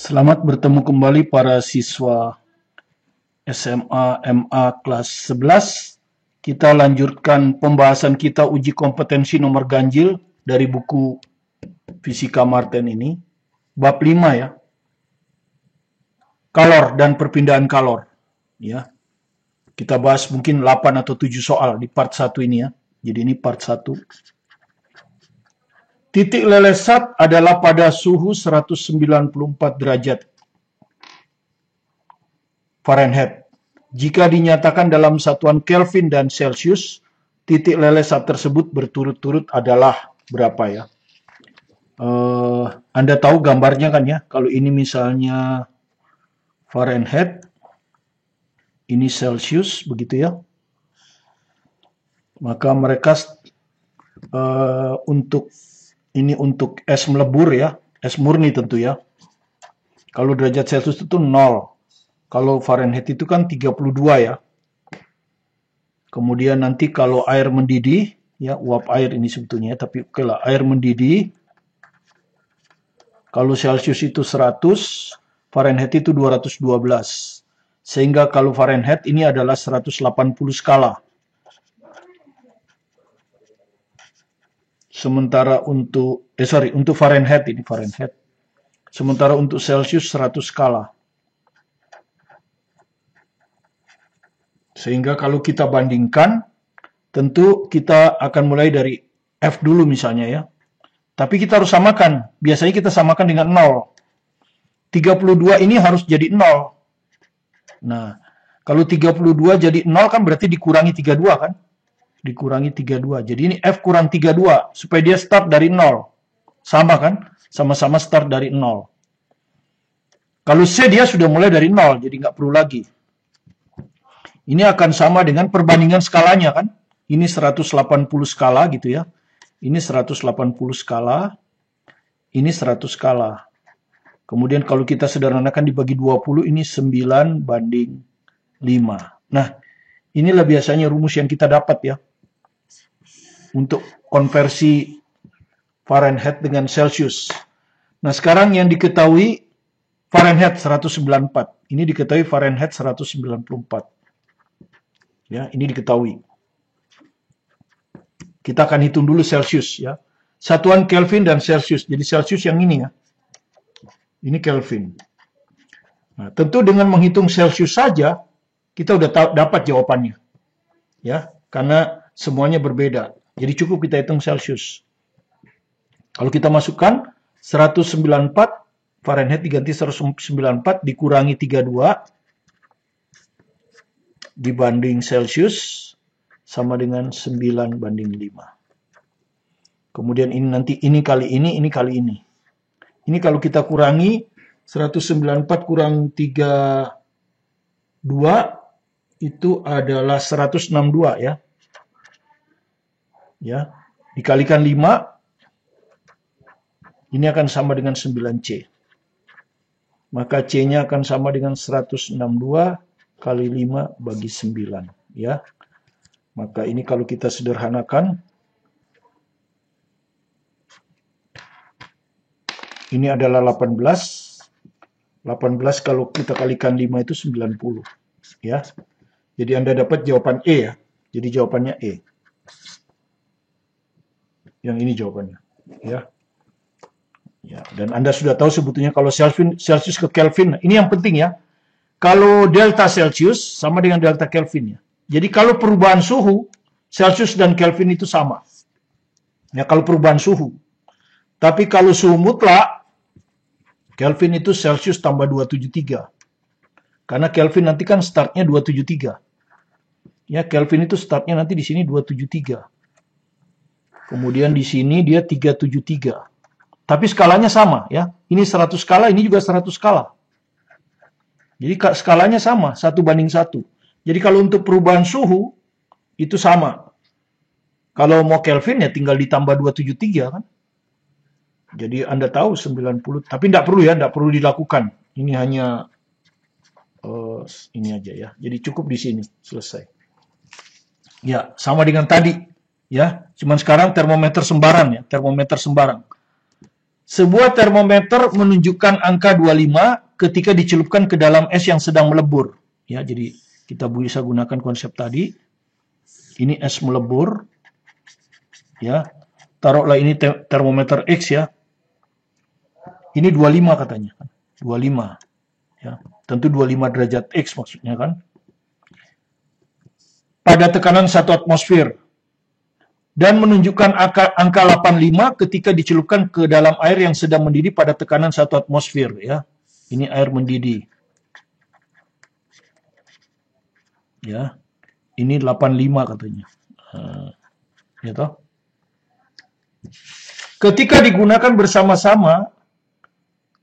Selamat bertemu kembali para siswa SMA MA kelas 11. Kita lanjutkan pembahasan kita uji kompetensi nomor ganjil dari buku Fisika Martin ini. Bab 5 ya. Kalor dan perpindahan kalor. Ya. Kita bahas mungkin 8 atau 7 soal di part 1 ini ya. Jadi ini part 1. Titik lelesat adalah pada suhu 194 derajat Fahrenheit. Jika dinyatakan dalam satuan Kelvin dan Celsius, titik lelesat tersebut berturut-turut adalah berapa ya? Anda tahu gambarnya kan ya? Kalau ini misalnya Fahrenheit, ini Celsius, begitu ya? Maka mereka untuk es melebur ya, es murni tentu ya. Kalau derajat Celcius itu 0. Kalau Fahrenheit itu kan 32 ya. Kemudian nanti kalau air mendidih, ya uap air ini sebetulnya, tapi oke lah, air mendidih. Kalau Celcius itu 100, Fahrenheit itu 212. Sehingga kalau Fahrenheit ini adalah 180 skala. Sementara untuk Fahrenheit ini Fahrenheit. Sementara untuk Celsius 100 skala. Sehingga kalau kita bandingkan, tentu kita akan mulai dari F dulu misalnya ya. Tapi kita harus samakan. Biasanya kita samakan dengan 0. 32 ini harus jadi 0. Nah, kalau 32 jadi 0 kan berarti dikurangi 32 kan? Dikurangi 32. Jadi ini F kurang 32 supaya dia start dari 0. Sama kan? Sama-sama start dari 0. Kalau C dia sudah mulai dari 0, jadi nggak perlu lagi. Ini akan sama dengan perbandingan skalanya kan? Ini 180 skala gitu ya. Ini 180 skala. Ini 100 skala. Kemudian kalau kita sederhanakan dibagi 20, ini 9 banding 5. Nah, inilah biasanya rumus yang kita dapat ya. Untuk konversi Fahrenheit dengan Celsius. Nah, sekarang yang diketahui Fahrenheit 194. Ini diketahui Fahrenheit 194. Ya, ini diketahui. Kita akan hitung dulu Celsius ya. Satuan Kelvin dan Celsius. Jadi Celsius yang ini ya. Ini Kelvin. Nah, tentu dengan menghitung Celsius saja kita udah dapat jawabannya. Ya, karena semuanya berbeda. Jadi cukup kita hitung Celsius. Kalau kita masukkan 194 Fahrenheit diganti 194 dikurangi 32 dibanding Celsius sama dengan 9 banding 5. Kemudian ini nanti ini kali ini kali ini. Ini kalau kita kurangi 194 kurang 32 itu adalah 162 ya. Ya, dikalikan 5 ini akan sama dengan 9C. Maka C-nya akan sama dengan 162 kali 5 bagi 9 ya. Maka ini kalau kita sederhanakan ini adalah 18. 18 kalau kita kalikan 5 itu 90 ya. Jadi Anda dapat jawaban E ya. Jadi jawabannya E. Yang ini jawabannya ya. Ya, dan Anda sudah tahu sebetulnya kalau Celsius ke Kelvin, ini yang penting ya. Kalau delta Celsius sama dengan delta Kelvin ya. Jadi kalau perubahan suhu, Celsius dan Kelvin itu sama. Ya, kalau perubahan suhu. Tapi kalau suhu mutlak, Kelvin itu Celsius tambah 273. Karena Kelvin nanti kan startnya 273. Ya, Kelvin itu startnya nanti di sini 273. Kemudian di sini dia 373. Tapi skalanya sama ya. Ini 100 skala, ini juga 100 skala. Jadi skalanya sama, 1 banding 1. Jadi kalau untuk perubahan suhu, itu sama. Kalau mau Kelvin ya tinggal ditambah 273 kan. Jadi Anda tahu 90, tapi tidak perlu ya, tidak perlu dilakukan. Ini hanya ini aja ya. Jadi cukup di sini, selesai. Ya, sama dengan tadi. Ya, cuman sekarang termometer sembarang ya, termometer sembarang. Sebuah termometer menunjukkan angka 25 ketika dicelupkan ke dalam es yang sedang melebur. Ya, jadi kita bisa gunakan konsep tadi. Ini es melebur. Ya. Taruhlah ini termometer X ya. Ini 25 katanya. 25. Ya. Tentu 25 derajat X maksudnya kan. Pada tekanan 1 atmosfer. Dan menunjukkan angka 85 ketika dicelupkan ke dalam air yang sedang mendidih pada tekanan 1 atmosfer. Ya. Ini air mendidih. Ya. Ini 85 katanya. Ya toh? Ketika digunakan bersama-sama,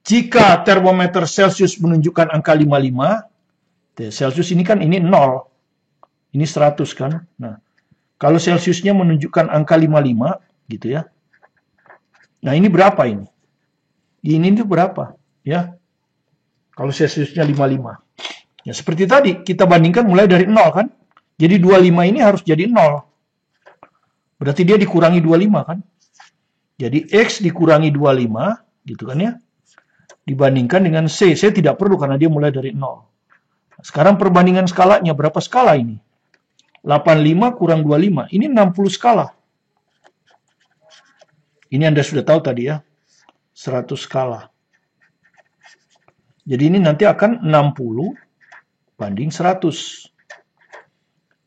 jika termometer Celcius menunjukkan angka 55, Celcius ini kan ini 0, ini 100 kan. Nah, kalau Celciusnya menunjukkan angka 55, gitu ya. Nah, ini berapa ini? Ini itu berapa? Ya. Kalau Celciusnya 55. Ya, seperti tadi, kita bandingkan mulai dari 0 kan. Jadi 25 ini harus jadi 0. Berarti dia dikurangi 25 kan. Jadi X dikurangi 25, gitu kan ya. Dibandingkan dengan C. C tidak perlu karena dia mulai dari 0. Sekarang perbandingan skalanya, berapa skala ini? 85 kurang 25, ini 60 skala. Ini Anda sudah tahu tadi ya, 100 skala. Jadi ini nanti akan 60 banding 100.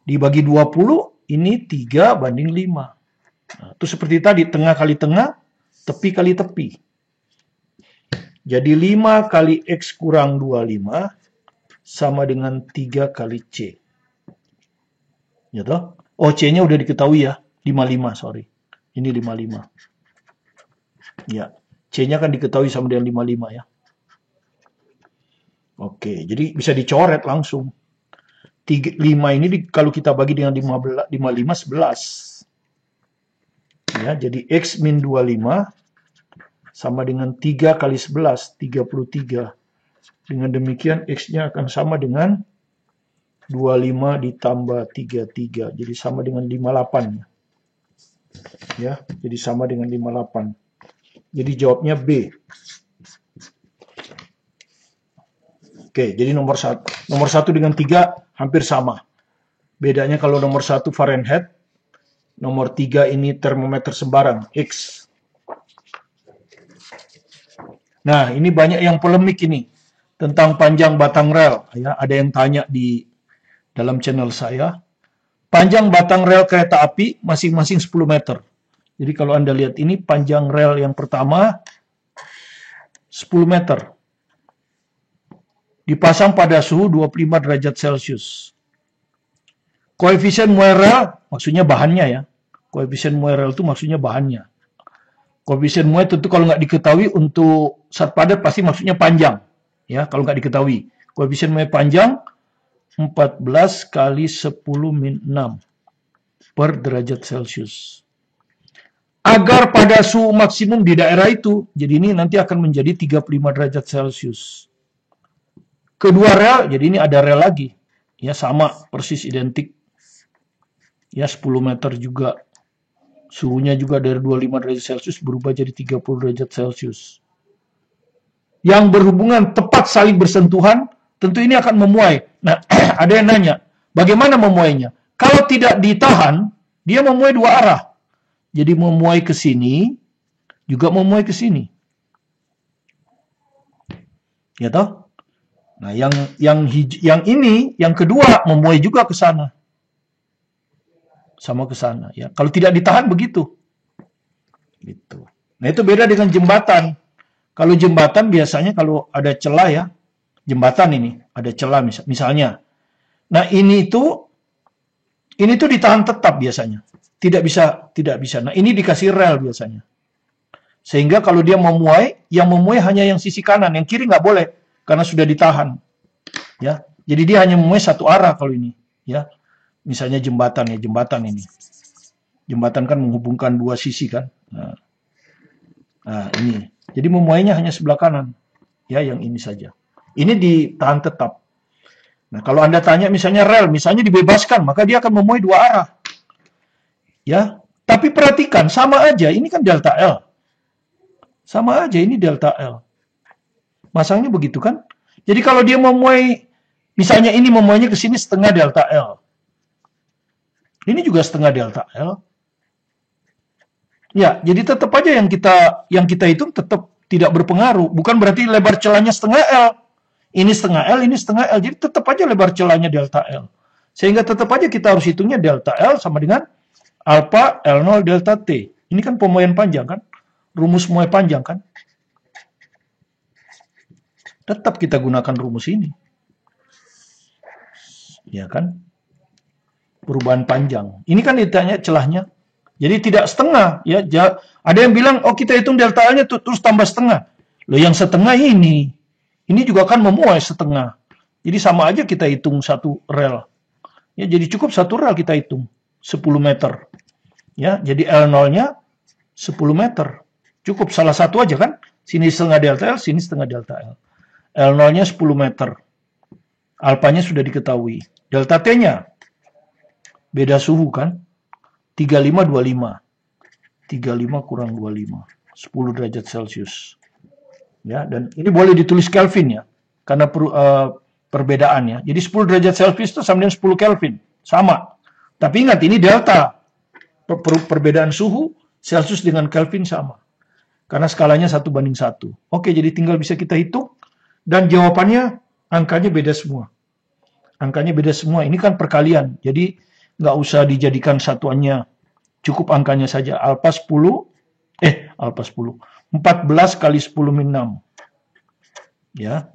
Dibagi 20, ini 3 banding 5. Nah, itu seperti tadi, tengah kali tengah, tepi kali tepi. Jadi 5 kali X kurang 25 sama dengan 3 kali C. Ya toh? Oh, C-nya udah diketahui ya, 55, sorry. Ini 55. Ya, C-nya kan diketahui sama dengan 55 ya. Oke, jadi bisa dicoret langsung. 5 ini kalau kita bagi dengan 55, 11. Ya, jadi X min 25 sama dengan 3 kali 11, 33. Dengan demikian X-nya akan sama dengan 25 ditambah 33. Jadi sama dengan 58. Ya, jadi sama dengan 58. Jadi jawabnya B. Oke, jadi nomor 1 dengan 3 hampir sama. Bedanya kalau nomor 1 Fahrenheit, nomor 3 ini termometer sembarang, X. Nah, ini banyak yang polemik ini tentang panjang batang rel. Ya, ada yang tanya di dalam channel saya. Panjang batang rel kereta api masing-masing 10 meter. Jadi kalau Anda lihat ini panjang rel yang pertama 10 meter. Dipasang pada suhu 25 derajat Celcius. Koefisien muai rel maksudnya bahannya ya. Koefisien muai rel itu maksudnya bahannya. Koefisien muai tentu kalau nggak diketahui untuk zat padat pasti maksudnya panjang. Ya, kalau nggak diketahui. Koefisien muai panjang 14 kali 10 min 6 per derajat Celcius. Agar pada suhu maksimum di daerah itu, jadi ini nanti akan menjadi 35 derajat Celcius. Kedua rel, jadi ini ada rel lagi. Ya, sama, persis identik. Ya, 10 meter juga. Suhunya juga dari 25 derajat Celcius berubah jadi 30 derajat Celcius. Yang berhubungan tepat saling bersentuhan, tentu ini akan memuai. Nah, ada yang nanya, bagaimana memuainya? Kalau tidak ditahan, dia memuai dua arah. Jadi memuai ke sini, juga memuai ke sini. Ya toh? Nah, yang ini, yang kedua memuai juga ke sana. Sama ke sana ya. Kalau tidak ditahan begitu. Gitu. Nah, itu beda dengan jembatan. Kalau jembatan biasanya kalau ada celah ya, jembatan ini ada celah misalnya. Nah, ini tuh ditahan tetap biasanya. Tidak bisa. Nah, ini dikasih rel biasanya. Sehingga kalau dia memuai, yang memuai hanya yang sisi kanan, yang kiri nggak boleh karena sudah ditahan. Ya. Jadi dia hanya memuai satu arah kalau ini, ya. Misalnya jembatan ya, jembatan ini. Jembatan kan menghubungkan dua sisi kan. Nah, ini. Jadi memuainya hanya sebelah kanan. Ya, yang ini saja. Ini ditahan tetap. Nah, kalau Anda tanya misalnya rel, misalnya dibebaskan, maka dia akan memuai dua arah. Ya, tapi perhatikan, sama aja, ini kan delta L. Sama aja, ini delta L. Masangnya begitu kan? Jadi kalau dia memuai, misalnya ini memuainya ke sini setengah delta L. Ini juga setengah delta L. Ya, jadi tetap aja yang kita hitung tetap tidak berpengaruh. Bukan berarti lebar celahnya setengah L. Ini setengah L, ini setengah L. Jadi tetap aja lebar celahnya delta L. Sehingga tetap aja kita harus hitungnya delta L sama dengan alpha L0 delta T. Ini kan pemuaian panjang kan? Rumus muai panjang kan? Tetap kita gunakan rumus ini. Ya kan? Perubahan panjang. Ini kan ditanya celahnya. Jadi tidak setengah. Ya, ada yang bilang, oh kita hitung delta L-nya terus tambah setengah. Loh yang setengah ini. Ini juga kan memuai setengah. Jadi sama aja kita hitung satu rel. Ya, jadi cukup satu rel kita hitung. 10 meter. Ya, jadi L0-nya 10 meter. Cukup salah satu aja kan? Sini setengah delta L, sini setengah delta L. L0-nya 10 meter. Alpanya sudah diketahui. Delta T-nya beda suhu kan? 35-25. 35 kurang 25. 10 derajat Celcius. Ya, dan ini boleh ditulis Kelvin ya. Karena perbedaannya. Jadi 10 derajat Celcius itu sama dengan 10 Kelvin. Sama. Tapi ingat ini delta. Perbedaan suhu Celcius dengan Kelvin sama. Karena skalanya 1:1. Oke, jadi tinggal bisa kita hitung. Dan jawabannya angkanya beda semua. Angkanya beda semua. Ini kan perkalian. Jadi nggak usah dijadikan satuannya. Cukup angkanya saja. Alpha 10. 14 kali 10 min 6. Ya.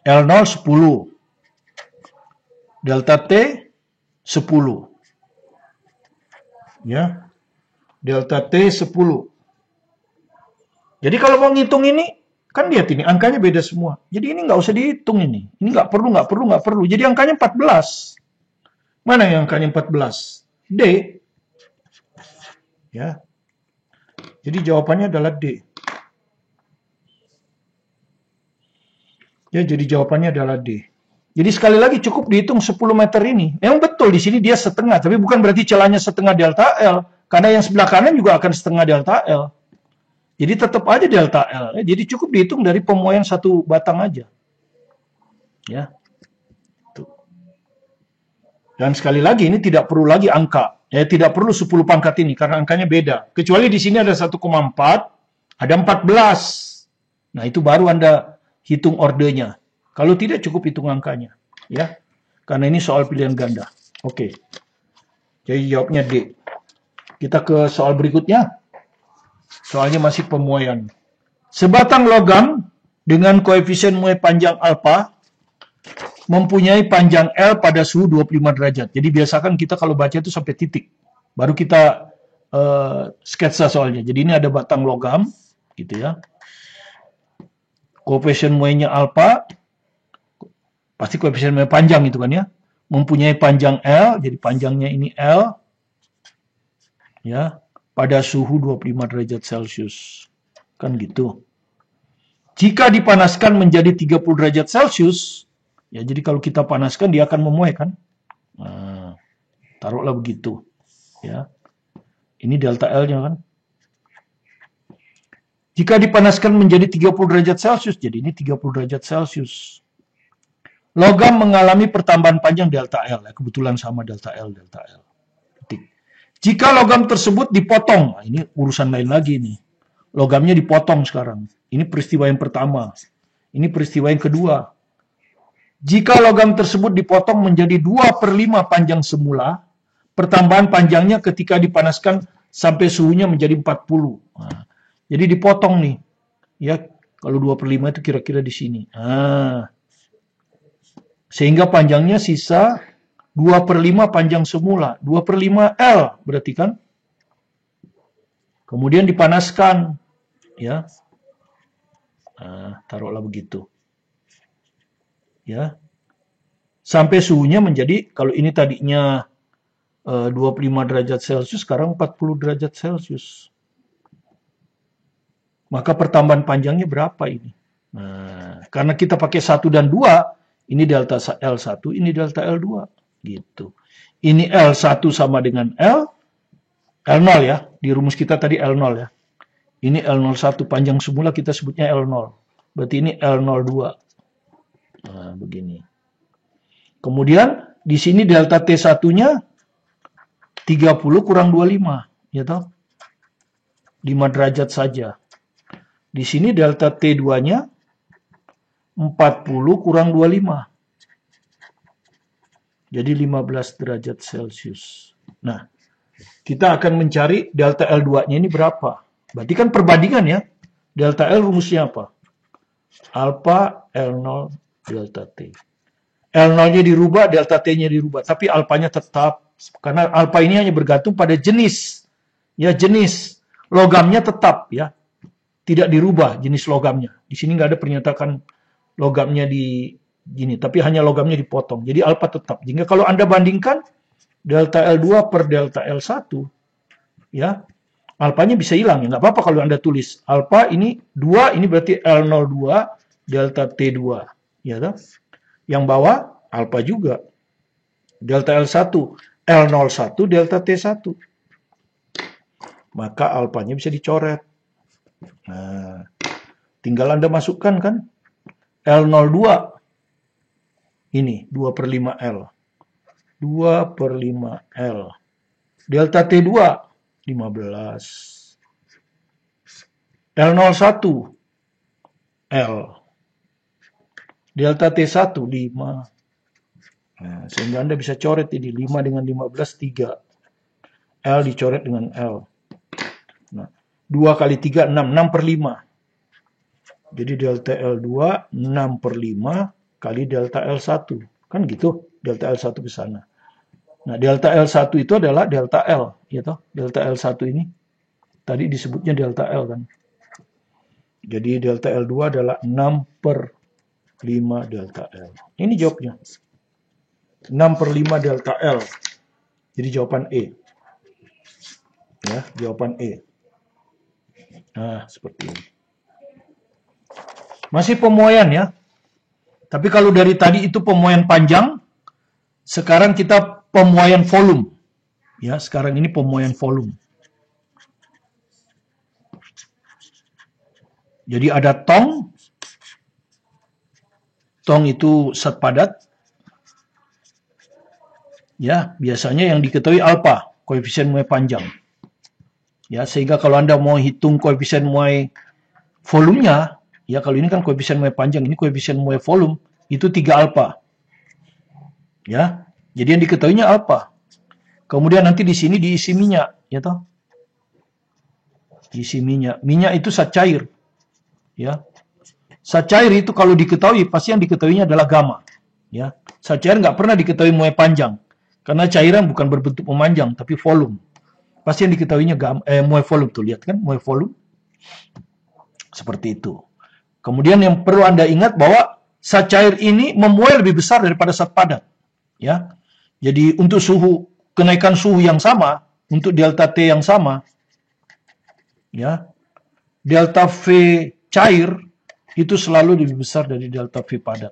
L0 10. Delta T 10. Ya. Delta T 10. Jadi kalau mau ngitung ini, kan lihat ini, angkanya beda semua. Jadi ini nggak usah dihitung ini. Ini nggak perlu. Jadi angkanya 14. Mana yang angkanya 14? D. Ya. Jadi jawabannya adalah D. Ya, jadi jawabannya adalah D. Jadi sekali lagi cukup dihitung 10 meter ini. Memang betul di sini dia setengah, tapi bukan berarti celahnya setengah delta L. Karena yang sebelah kanan juga akan setengah delta L. Jadi tetap aja delta L. Jadi cukup dihitung dari pemuaian satu batang aja. Ya. Tuh. Dan sekali lagi ini tidak perlu lagi angka. Ya, tidak perlu 10 pangkat ini karena angkanya beda. Kecuali di sini ada 1,4, ada 14. Nah, itu baru Anda hitung ordernya. Kalau tidak cukup hitung angkanya, ya. Karena ini soal pilihan ganda. Oke. Jadi jawabnya D. Kita ke soal berikutnya. Soalnya masih pemuaian. Sebatang logam dengan koefisien muai panjang alfa mempunyai panjang L pada suhu 25 derajat. Jadi biasakan kita kalau baca itu sampai titik. Baru kita sketsa soalnya. Jadi ini ada batang logam, gitu ya. Koefisien muainya alfa, pasti koefisien muai panjang itu kan ya. Mempunyai panjang L, jadi panjangnya ini L. Ya, pada suhu 25 derajat Celcius. Kan gitu. Jika dipanaskan menjadi 30 derajat Celcius, ya jadi kalau kita panaskan dia akan memuai kan. Nah, taruhlah begitu. Ya. Ini delta L-nya kan. Jika dipanaskan menjadi 30 derajat Celcius, jadi ini 30 derajat Celcius. Logam mengalami pertambahan panjang delta L. Ya, kebetulan sama delta L. Jika logam tersebut dipotong, nah ini urusan lain lagi nih. Logamnya dipotong sekarang. Ini peristiwa yang pertama. Ini peristiwa yang kedua. Jika logam tersebut dipotong menjadi 2/5 panjang semula, pertambahan panjangnya ketika dipanaskan sampai suhunya menjadi 40. Nah, jadi dipotong nih. Ya, kalau 2/5 itu kira-kira di sini. Nah, sehingga panjangnya sisa 2/5 panjang semula. 2/5 L berarti kan. Kemudian dipanaskan. Ya. Nah, taruhlah begitu. Ya. Sampai suhunya menjadi, kalau ini tadinya 25 derajat Celcius, sekarang 40 derajat Celcius. Maka pertambahan panjangnya berapa ini? Nah, karena kita pakai 1 dan 2, ini delta L1, ini delta L2. Gitu. Ini L1 sama dengan L0 ya. Di rumus kita tadi L0 ya. Ini L01 panjang semula kita sebutnya L0. Berarti ini L02. Nah, begini. Kemudian di sini delta T1-nya 30 kurang 25, ya toh? 5 derajat saja. Di sini delta T2-nya 40 kurang 25. Jadi 15 derajat Celcius. Nah, kita akan mencari delta L2-nya ini berapa. Berarti kan perbandingan ya. Delta L rumusnya apa? Alpha L0 delta T. L0-nya dirubah, delta T-nya dirubah. Tapi alpanya tetap. Karena alpha ini hanya bergantung pada jenis. Ya, jenis. Logamnya tetap ya. Tidak dirubah jenis logamnya. Di sini nggak ada pernyataan logamnya di gini. Tapi hanya logamnya dipotong. Jadi alpha tetap. Jika kalau Anda bandingkan delta L2 per delta L1. Ya. Alpanya bisa hilang. Ya, nggak apa-apa kalau Anda tulis. Alpha ini 2, ini berarti L02 delta T2. Ya, toh? Yang bawah alpha juga. Delta L1, L01 delta T1. Maka alpanya bisa dicoret. Nah, tinggal Anda masukkan kan. L02. Ini 2 per 5L. 2 per 5L. Delta T2, 15. L01, L. Delta T1, 5. Nah, sehingga Anda bisa coret ini. 5 dengan 15, 3. L dicoret dengan L. Nah, 2 kali 3, 6. 6 per 5. Jadi delta L2, 6 per 5 kali delta L1. Kan gitu, delta L1 ke sana. Nah, delta L1 itu adalah delta L. Ya toh? Delta L1 ini. Tadi disebutnya delta L kan. Jadi delta L2 adalah 6 per 5 delta L. Ini jawabnya. 6 per 5 delta L. Jadi jawaban E. Ya, jawaban E. Nah, seperti ini. Masih pemuaian ya. Tapi kalau dari tadi itu pemuaian panjang, sekarang kita pemuaian volume. Ya, sekarang ini pemuaian volume. Jadi ada tong. Tong itu zat padat. Ya, biasanya yang diketahui alpha, koefisien muai panjang. Ya, sehingga kalau Anda mau hitung koefisien muai volumenya, ya kalau ini kan koefisien muai panjang, ini koefisien muai volume, itu 3 alpha. Ya, jadi yang diketahuinya alpha. Kemudian nanti di sini diisi minyak, ya toh? Diisi minyak. Minyak itu zat cair. Ya. Zat cair itu kalau diketahui, pasti yang diketahuinya adalah gamma. Ya. Zat cair nggak pernah diketahui muai panjang. Karena cairan bukan berbentuk memanjang, tapi volume. Pasti yang diketahuinya muai volume. Tuh, lihat kan, muai volume. Seperti itu. Kemudian yang perlu Anda ingat bahwa zat cair ini memuai lebih besar daripada zat padat. Ya. Jadi untuk kenaikan suhu yang sama, untuk delta T yang sama, ya, delta V cair itu selalu lebih besar dari delta V padat.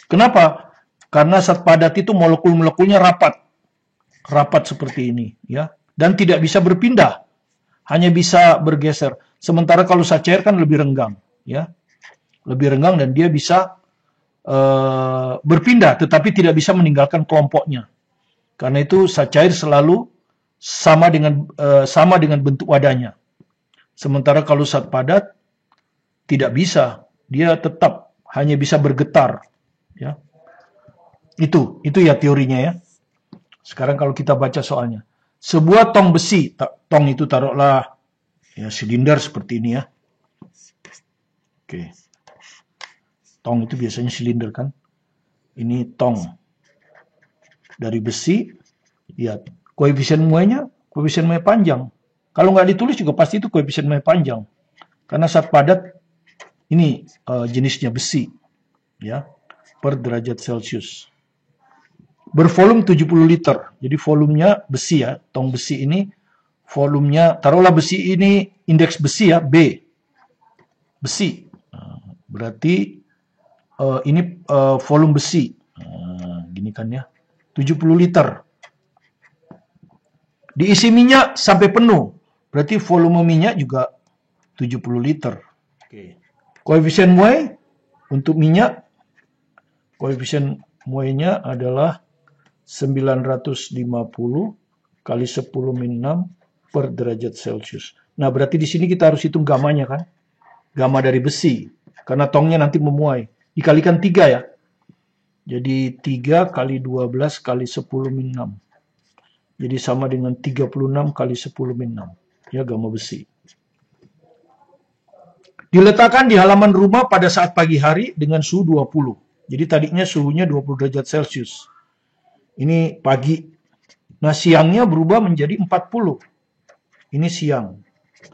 Kenapa? Karena zat padat itu molekul-molekulnya rapat. Rapat seperti ini, ya. Dan tidak bisa berpindah. Hanya bisa bergeser. Sementara kalau zat cair kan lebih renggang, ya. Lebih renggang dan dia bisa berpindah, tetapi tidak bisa meninggalkan kelompoknya. Karena itu zat cair selalu sama dengan bentuk wadahnya. Sementara kalau zat padat tidak bisa, dia tetap hanya bisa bergetar, ya. Itu ya teorinya ya. Sekarang kalau kita baca soalnya, sebuah tong besi, tong itu taruhlah ya silinder seperti ini ya. Oke. Tong itu biasanya silinder kan. Ini tong dari besi, lihat koefisien muainya, koefisien muai panjang. Kalau nggak ditulis juga pasti itu koefisien muai panjang. Karena zat padat ini jenisnya besi, ya, per derajat Celcius. Bervolume 70 liter. Jadi volumenya besi ya, tong besi ini volumenya, taruhlah besi ini indeks besi ya, B. Besi. Berarti ini volume besi. Gini kan ya. 70 liter. Diisi minyak sampai penuh. Berarti volume minyak juga 70 liter. Oke. Koefisien muai untuk minyak, koefisien muainya adalah 950 kali 10⁻6 per derajat Celcius. Nah, berarti di sini kita harus hitung gamanya kan? Gamma dari besi. Karena tongnya nanti memuai. Dikalikan 3 ya. Jadi 3 kali 12 kali 10⁻6. Jadi sama dengan 36 kali 10⁻6. Ya, gamma besi. Diletakkan di halaman rumah pada saat pagi hari dengan suhu 20. Jadi tadinya suhunya 20 derajat Celcius. Ini pagi. Nah, siangnya berubah menjadi 40. Ini siang.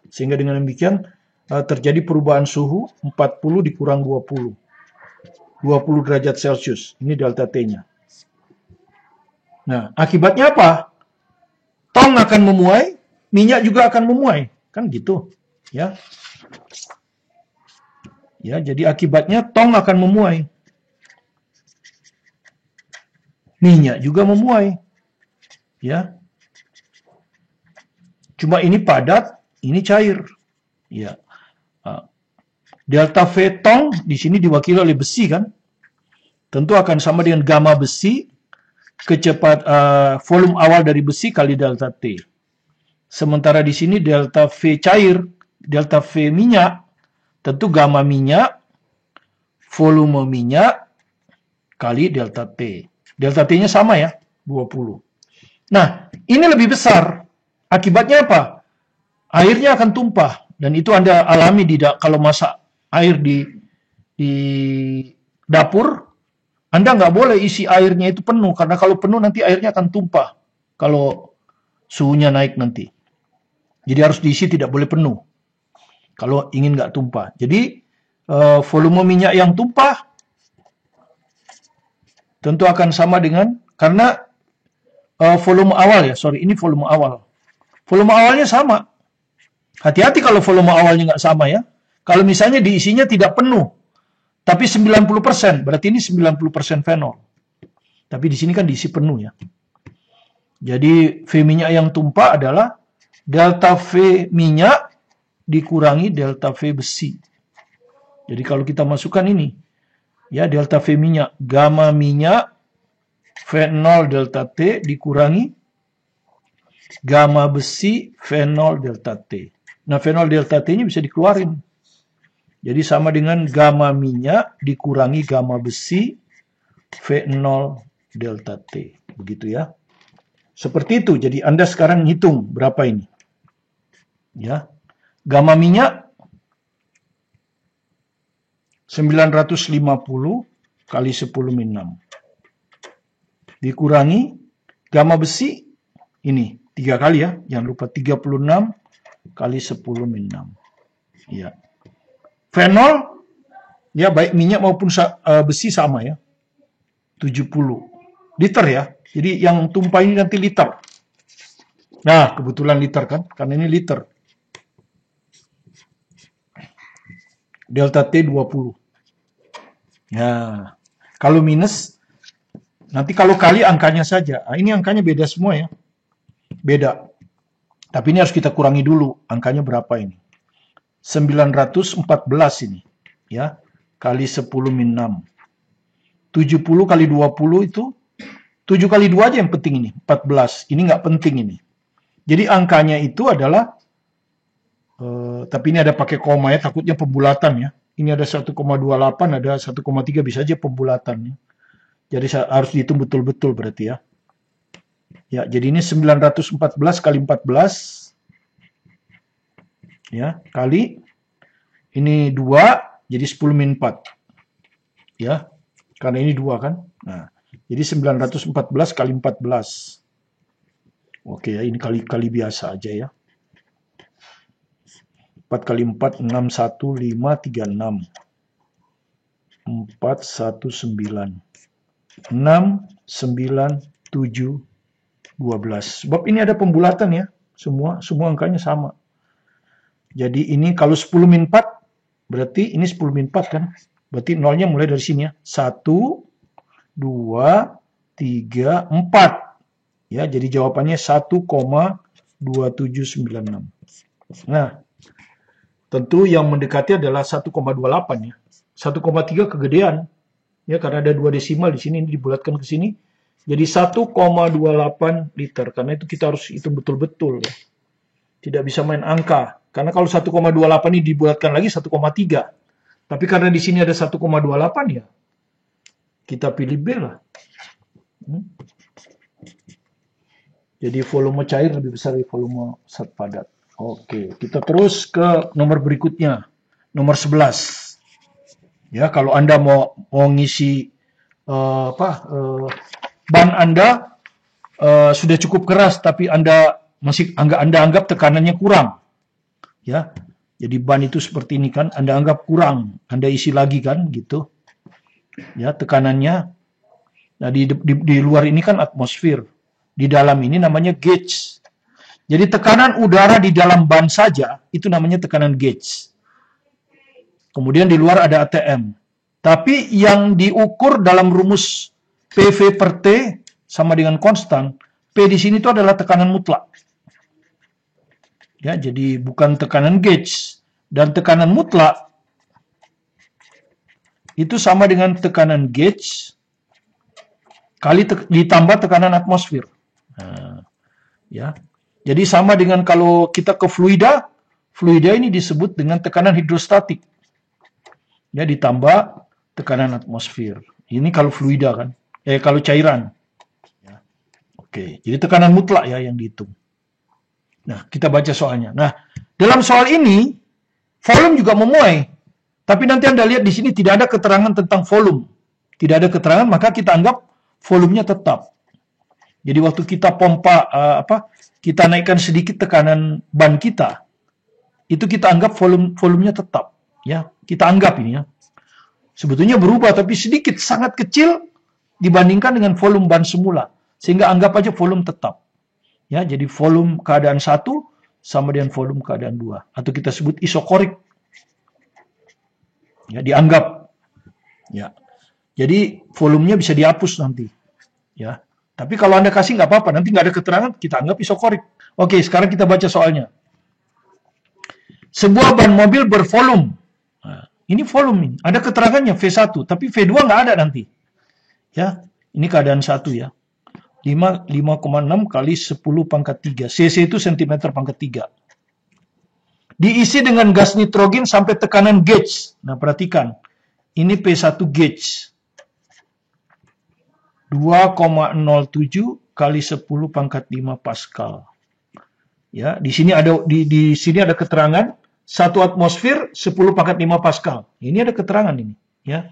Sehingga dengan demikian terjadi perubahan suhu 40 dikurang 20. 20 derajat Celcius. Ini delta T-nya. Nah, akibatnya apa? Tong akan memuai, minyak juga akan memuai. Kan gitu. Ya. Ya, jadi akibatnya tong akan memuai. Minyak juga memuai. Ya. Cuma ini padat, ini cair. Ya. Delta V tong di sini diwakili oleh besi kan? Tentu akan sama dengan gamma besi volume awal dari besi kali delta T. Sementara di sini delta V cair, delta V minyak, tentu gamma minyak, volume minyak, kali delta T. Delta T-nya sama ya, 20. Nah, ini lebih besar. Akibatnya apa? Airnya akan tumpah. Dan itu Anda alami kalau masak air di dapur, Anda nggak boleh isi airnya itu penuh. Karena kalau penuh nanti airnya akan tumpah. Kalau suhunya naik nanti. Jadi harus diisi tidak boleh penuh. Kalau ingin nggak tumpah. Jadi volume minyak yang tumpah tentu akan sama dengan, karena volume awal ya, ini volume awal. Volume awalnya sama. Hati-hati kalau volume awalnya nggak sama ya. Kalau misalnya diisinya tidak penuh, tapi 90%, berarti ini 90% fenol. Tapi di sini kan diisi penuh ya. Jadi V minyak yang tumpah adalah delta V minyak dikurangi delta V besi. Jadi kalau kita masukkan ini, ya delta V minyak, gamma minyak, V0 delta T dikurangi gamma besi, V0 delta T. Nah, V0 delta T-nya bisa dikeluarin. Jadi sama dengan gamma minyak dikurangi gamma besi, V0 delta T. Begitu ya. Seperti itu. Jadi Anda sekarang hitung berapa ini. Ya. Gamma minyak 950 kali 10⁻6. Dikurangi gamma besi ini 3 kali ya. Jangan lupa 36 kali 10⁻6. Ya. Fenol ya baik minyak maupun besi sama ya. 70 liter ya. Jadi yang tumpah ini nanti liter. Nah, kebetulan liter kan? Karena ini liter. Delta T 20. Ya. Kalau minus, nanti kalau kali angkanya saja. Nah, ini angkanya beda semua ya. Beda. Tapi ini harus kita kurangi dulu. Angkanya berapa ini? 914 ini. Ya. Kali 10⁻6. 70 kali 20 itu 7 kali 2 aja yang penting ini, 14. Ini nggak penting ini. Jadi angkanya itu adalah, tapi ini ada pakai koma ya, takutnya pembulatan ya. Ini ada 1,28, ada 1,3, bisa aja pembulatan ya. Jadi harus dihitung betul-betul berarti ya. Ya, jadi ini 914 kali 14. Ya, kali. Ini 2, jadi 10⁻4. Ya, karena ini 2 kan. Nah. Jadi 914 kali 14. Oke ya, ini kali biasa aja ya. 4 kali 4, 6, 1, 5, 3, 6. 4, 1, 9. 6, 9, 7, 12. Sebab ini ada pembulatan ya. Semua angkanya sama. Jadi ini kalau 10⁻4, berarti ini 10⁻4 kan. Berarti nolnya mulai dari sini ya. 1, 2, 3, 4. Ya, jadi jawabannya 1,2796. Nah, Tentu yang mendekati adalah 1,28 ya. 1,3 kegedean. Ya, karena ada 2 desimal di sini, ini dibulatkan ke sini. Jadi 1,28 liter. Karena itu kita harus hitung betul-betul ya. Tidak bisa main angka. Karena kalau 1,28 ini dibulatkan lagi 1,3. Tapi karena di sini ada 1,28 ya, kita pilih B lah. Jadi volume cair lebih besar dari volume zat padat. Oke, kita terus ke nomor berikutnya. Nomor 11. Ya, kalau Anda mau ngisi ban Anda sudah cukup keras tapi Anda anggap tekanannya kurang. Ya. Jadi ban itu seperti ini kan, Anda anggap kurang, Anda isi lagi kan gitu. Ya, tekanannya. Nah, di luar ini kan atmosfer. Di dalam ini namanya gauge. Jadi tekanan udara di dalam ban saja itu namanya tekanan gauge. Kemudian di luar ada ATM. Tapi yang diukur dalam rumus PV per T sama dengan konstan, P di sini itu adalah tekanan mutlak. Ya, jadi bukan tekanan gauge. Dan tekanan mutlak itu sama dengan tekanan gauge kali ditambah tekanan atmosfer. Nah, ya. Jadi sama dengan kalau kita ke fluida, fluida ini disebut dengan tekanan hidrostatik. Ya, ditambah tekanan atmosfer. Ini kalau fluida kan. Kalau cairan. Ya. Oke, jadi tekanan mutlak ya yang dihitung. Nah, kita baca soalnya. Nah, dalam soal ini volume juga memuai. Tapi nanti Anda lihat di sini tidak ada keterangan tentang volume. Tidak ada keterangan, maka kita anggap volumenya tetap. Jadi waktu kita pompa kita naikkan sedikit tekanan ban kita, itu kita anggap volumenya tetap, ya. Kita anggap ini ya. Sebetulnya berubah tapi sedikit, sangat kecil dibandingkan dengan volume ban semula. Sehingga anggap aja volume tetap. Ya, jadi volume keadaan 1 sama dengan volume keadaan 2 atau kita sebut isokorik. Ya, dianggap. Ya. Jadi volumenya bisa dihapus nanti. Ya. Tapi kalau Anda kasih nggak apa-apa, nanti nggak ada keterangan, kita anggap isokorik. Oke, sekarang kita baca soalnya. Sebuah ban mobil bervolume. Nah, ini volume ini. Ada keterangannya V1, tapi V2 nggak ada nanti. Ya, ini keadaan 1 ya. 5,6 kali 10 pangkat 3. cc itu cm pangkat 3. Diisi dengan gas nitrogen sampai tekanan gauge. Nah, perhatikan. Ini P1 gauge. 2,07 kali 10 pangkat 5 Pascal. Ya, di sini ada keterangan 1 atmosfer 10 pangkat 5 Pascal. Ini ada keterangan ini, ya.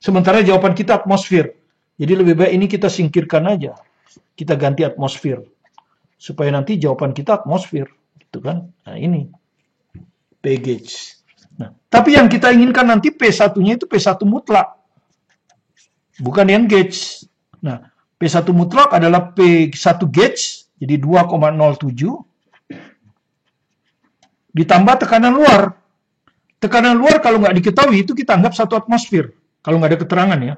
Sementara jawaban kita atmosfer. Jadi lebih baik ini kita singkirkan aja. Kita ganti atmosfer. Supaya nanti jawaban kita atmosfer, gitu kan? Nah, ini P gauge. Nah, tapi yang kita inginkan nanti P1-nya itu P1 mutlak. Bukan yang gauge. Nah, P1 mutlak adalah P1 gauge, jadi 2,07 ditambah tekanan luar. Tekanan luar kalau nggak diketahui itu kita anggap 1 atmosfer. Kalau nggak ada keterangan ya.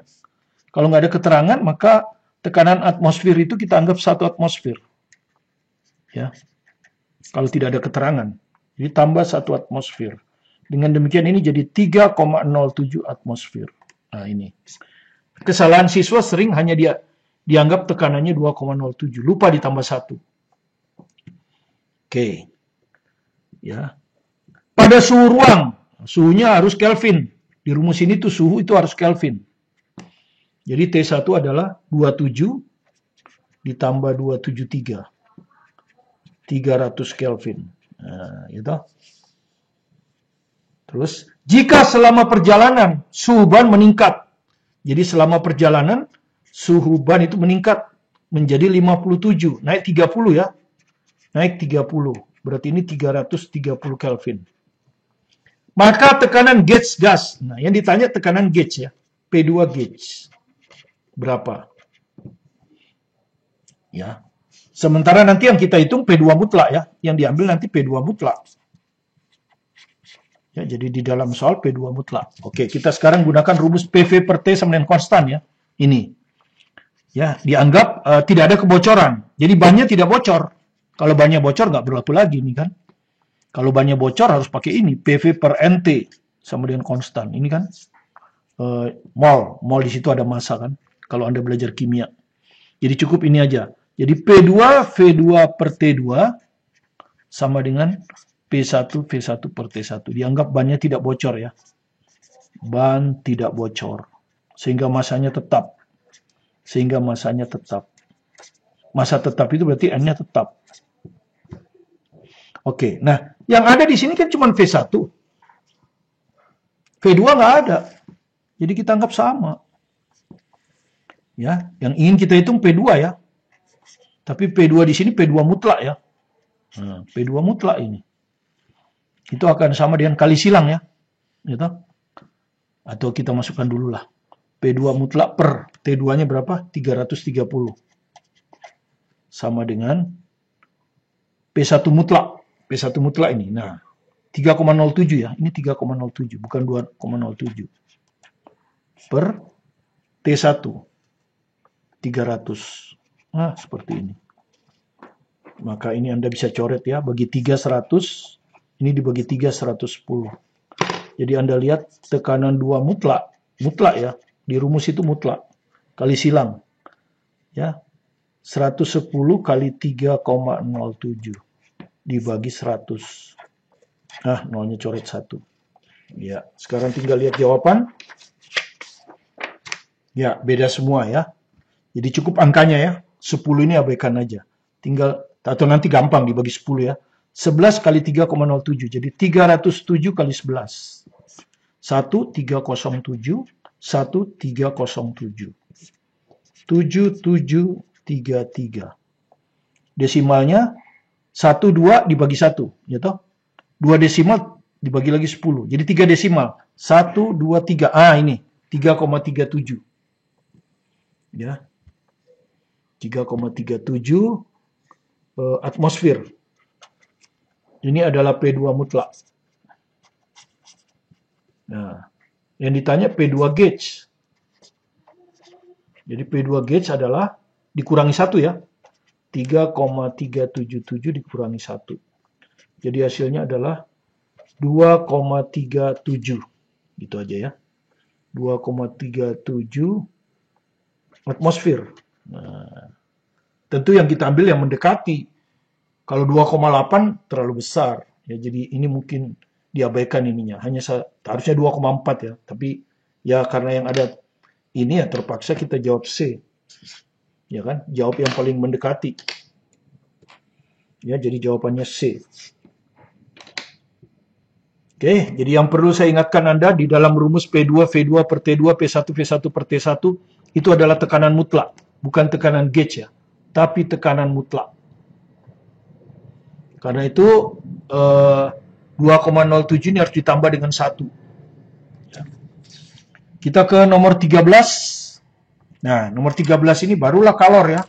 Kalau nggak ada keterangan maka tekanan atmosfer itu kita anggap 1 atmosfer. Ya. Kalau tidak ada keterangan. Jadi tambah 1 atmosfer. Dengan demikian ini jadi 3,07 atmosfer. Nah, ini. Kesalahan siswa sering hanya dianggap tekanannya 2,07. Lupa ditambah 1. Oke. Ya. Pada suhu ruang, suhunya harus Kelvin. Di rumus ini tuh suhu itu harus Kelvin. Jadi T1 adalah 27 ditambah 273. 300 Kelvin. Nah, gitu. Terus, jika selama perjalanan suhu ban meningkat. Jadi selama perjalanan suhu ban itu meningkat menjadi 57, naik 30 ya. Naik 30. Berarti ini 330 Kelvin. Maka tekanan gauge gas. Nah, yang ditanya tekanan gauge ya. P2 gauge. Berapa? Ya. Sementara nanti yang kita hitung P2 mutlak ya. Yang diambil nanti P2 mutlak. Ya, jadi di dalam soal P2 mutlak. Oke, kita sekarang gunakan rumus PV per T sama dengan konstan ya. Ini. Ya, dianggap tidak ada kebocoran. Jadi bannya tidak bocor. Kalau bannya bocor nggak berlaku lagi nih kan. Kalau bannya bocor harus pakai ini, PV per NT sama dengan konstan. Ini kan mol di situ ada massa kan, kalau Anda belajar kimia. Jadi cukup ini aja. Jadi P2 V2 per T2 sama dengan P1 V1 per T1. Dianggap bannya tidak bocor ya. Ban tidak bocor. Sehingga masanya tetap. Massa tetap itu berarti N-nya tetap. Oke, nah yang ada di sini kan cuma V1. V2 nggak ada. Jadi kita anggap sama. Ya, yang ingin kita hitung P2 ya. Tapi P2 di sini P2 mutlak ya. Nah, P2 mutlak ini. Itu akan sama dengan kali silang ya. Gitu. Atau kita masukkan dulu lah. P2 mutlak per T2-nya berapa? 330. Sama dengan P1 mutlak. P1 mutlak ini. Nah, 3,07 ya. Ini 3,07 bukan 2,07. Per T1. 300. Nah, seperti ini. Maka ini Anda bisa coret ya. Bagi 3, 100. Ini dibagi 3, 110. Jadi Anda lihat tekanan 2 mutlak. Mutlak ya. Di rumus itu mutlak. Kali silang. Ya. 110 kali 3,07. Dibagi 100. Nah, nolnya coret 1. Ya. Sekarang tinggal lihat jawaban. Ya, beda semua ya. Jadi cukup angkanya ya. 10 ini abaikan aja. Tinggal, atau nanti gampang dibagi 10 ya. 11 kali 3,07. Jadi 307 kali 11. 1307. 1307. 7733. Desimalnya 1, 2 dibagi 1. Ya toh? 2 desimal dibagi lagi 10. Jadi 3 desimal. 1, 2, 3. Ah, ini. 3,37. Ya. 3,37 atmosfer. Ini adalah P2 mutlak. Nah, yang ditanya P2 gauge. Jadi P2 gauge adalah dikurangi 1 ya. 3,377 dikurangi 1. Jadi hasilnya adalah 2,37. Gitu aja ya. 2,37 atmosfer. Nah, tentu yang kita ambil yang mendekati. Kalau 2,8 terlalu besar. Ya, jadi ini mungkin diabaikan ininya. Hanya harusnya 2,4 ya. Tapi ya karena yang ada ini ya terpaksa kita jawab C. Ya kan? Jawab yang paling mendekati. Ya, jadi jawabannya C. Oke, jadi yang perlu saya ingatkan Anda di dalam rumus P2 V2 per T2 P1 V1 per T1 itu adalah tekanan mutlak, bukan tekanan gauge ya, tapi tekanan mutlak. Karena itu 2,07 ini harus ditambah dengan 1. Kita ke nomor 13. Nah, nomor 13 ini barulah kalor ya.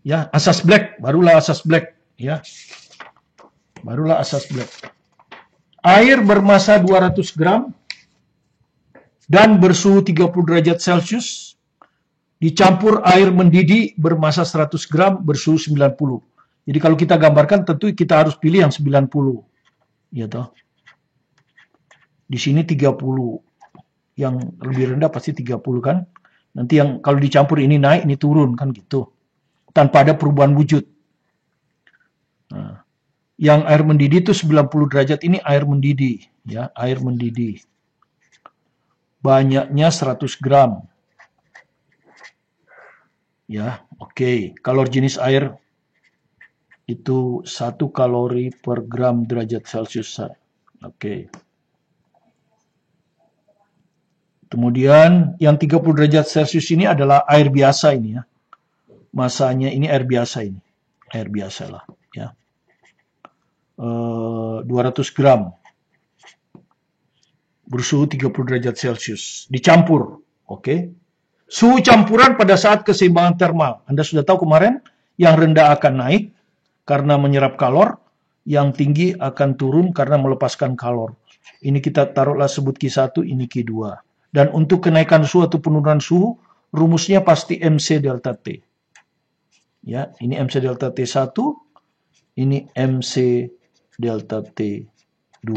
Ya, asas Black, barulah asas Black ya. Barulah asas Black. Air bermassa 200 gram dan bersuhu 30 derajat Celcius dicampur air mendidih bermassa 100 gram bersuhu 90. Jadi kalau kita gambarkan tentu kita harus pilih yang 90. Ya toh. Di sini 30. Yang lebih rendah pasti 30 kan. Nanti yang kalau dicampur ini naik, ini turun kan gitu. Tanpa ada perubahan wujud. Nah, yang air mendidih itu 90 derajat ini air mendidih. Ya, air mendidih. Banyaknya 100 gram. Ya, oke. Kalor jenis air itu 1 kalori per gram derajat Celcius. Oke. Kemudian yang 30 derajat Celcius ini adalah air biasa ini ya. Masanya ini air biasa ini. Air biasa lah ya. 200 gram. Bersuhu 30 derajat Celcius. Dicampur. Oke. Suhu campuran pada saat keseimbangan termal. Anda sudah tahu kemarin yang rendah akan naik karena menyerap kalor. Yang tinggi akan turun karena melepaskan kalor. Ini kita taruhlah sebut Q1, ini Q2. Dan untuk kenaikan suhu atau penurunan suhu, rumusnya pasti MC delta T. Ya, ini MC delta T1, ini MC delta T2.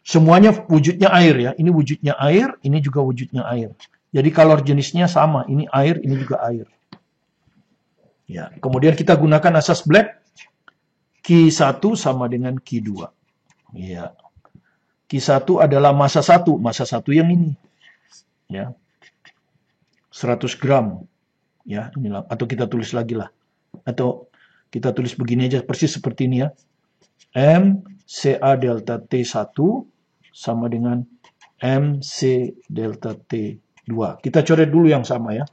Semuanya wujudnya air ya. Ini wujudnya air, ini juga wujudnya air. Jadi kalor jenisnya sama. Ini air, ini juga air. Ya, kemudian kita gunakan asas Black. Q1 sama dengan Q2. Ya. Q1 adalah massa 1. Massa 1 yang ini. Ya. 100 gram. Ya, inilah. Atau kita tulis lagi lah. Atau kita tulis begini aja. Persis seperti ini ya. MCA delta T1 sama dengan MC delta T2. Kita coret dulu yang sama ya.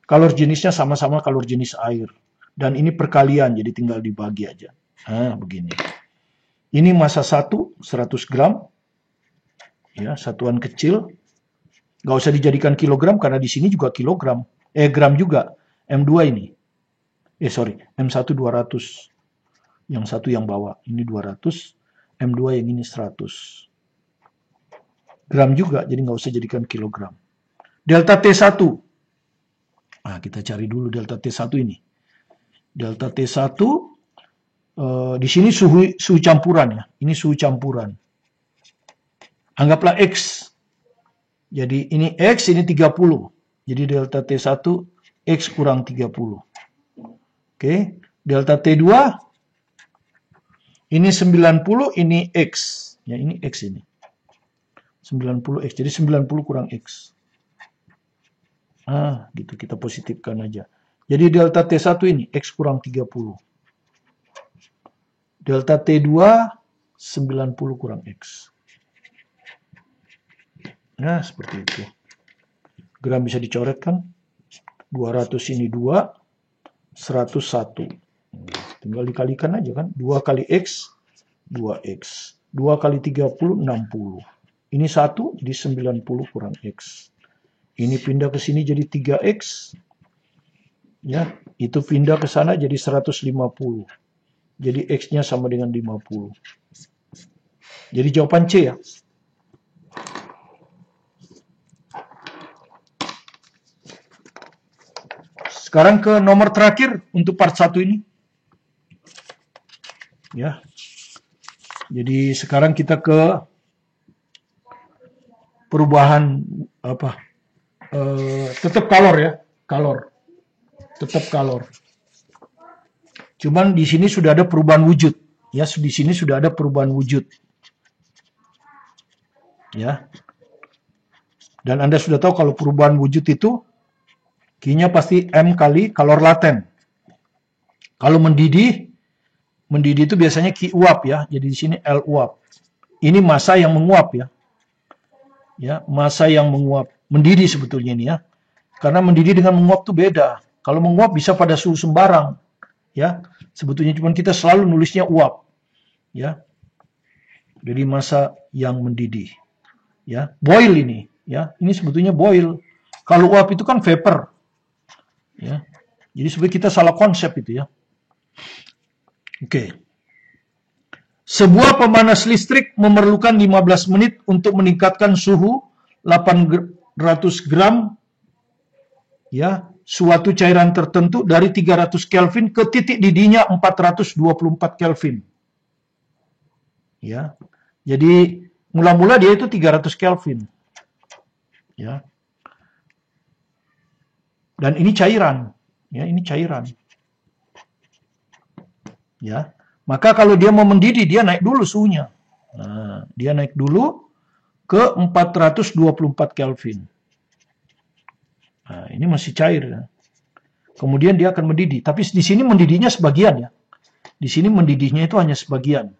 Kalor jenisnya sama-sama kalor jenis air. Dan ini perkalian, jadi tinggal dibagi aja. Nah, begini. Ini massa 1, 100 gram. Ya, satuan kecil. Nggak usah dijadikan kilogram, karena di sini juga kilogram. Gram juga. M2 ini. M1 200. Yang satu yang bawah. Ini 200. M2 yang ini 100. Gram juga, jadi nggak usah jadikan kilogram. Delta T1. Nah, kita cari dulu delta T1 ini. Delta T1, di sini suhu campuran ya. Ini suhu campuran. Anggaplah X. Jadi ini X, ini 30. Jadi delta T1, X kurang 30. Oke. Delta T2, ini 90, ini X. Ya, ini X ini. 90X, jadi 90 kurang X. Ah, gitu, kita positifkan aja. Jadi delta T1 ini, X kurang 30. Delta T2, 90 kurang X. Nah, seperti itu. Gram bisa dicoret kan? 200 ini 2, 101. Tinggal dikalikan aja kan? 2 kali X, 2X. 2 kali 30, 60. Ini 1, jadi 90 kurang X. Ini pindah ke sini jadi 3X. Ya, itu pindah ke sana jadi 150. Jadi X-nya sama dengan 50. Jadi jawaban C ya. Sekarang ke nomor terakhir untuk part 1 ini. Ya. Jadi sekarang kita ke perubahan apa? Tetap kalor ya, kalor. Tetap kalor. Cuman di sini sudah ada perubahan wujud. Ya, di sini sudah ada perubahan wujud. Ya. Dan Anda sudah tahu kalau perubahan wujud itu Q-nya pasti M kali kalor laten. Kalau mendidih itu biasanya Q uap ya. Jadi di sini L uap. Ini massa yang menguap ya. Ya, massa yang menguap, mendidih sebetulnya ini ya. Karena mendidih dengan menguap itu beda. Kalau menguap bisa pada suhu sembarang, ya. Sebetulnya cuma kita selalu nulisnya uap, ya. Jadi massa yang mendidih, ya. Boil ini, ya. Ini sebetulnya boil. Kalau uap itu kan vapor, ya. Jadi sebenarnya kita salah konsep itu ya. Oke. Sebuah pemanas listrik memerlukan 15 menit untuk meningkatkan suhu 800 gram ya, suatu cairan tertentu dari 300 Kelvin ke titik didihnya 424 Kelvin. Ya. Jadi mula-mula dia itu 300 Kelvin. Ya. Dan ini cairan, ya, ini cairan. Ya. Maka kalau dia mau mendidih, dia naik dulu suhunya. Nah, dia naik dulu ke 424 Kelvin. Nah, ini masih cair. Ya. Kemudian dia akan mendidih. Tapi di sini mendidihnya sebagian ya. Di sini mendidihnya itu hanya sebagian.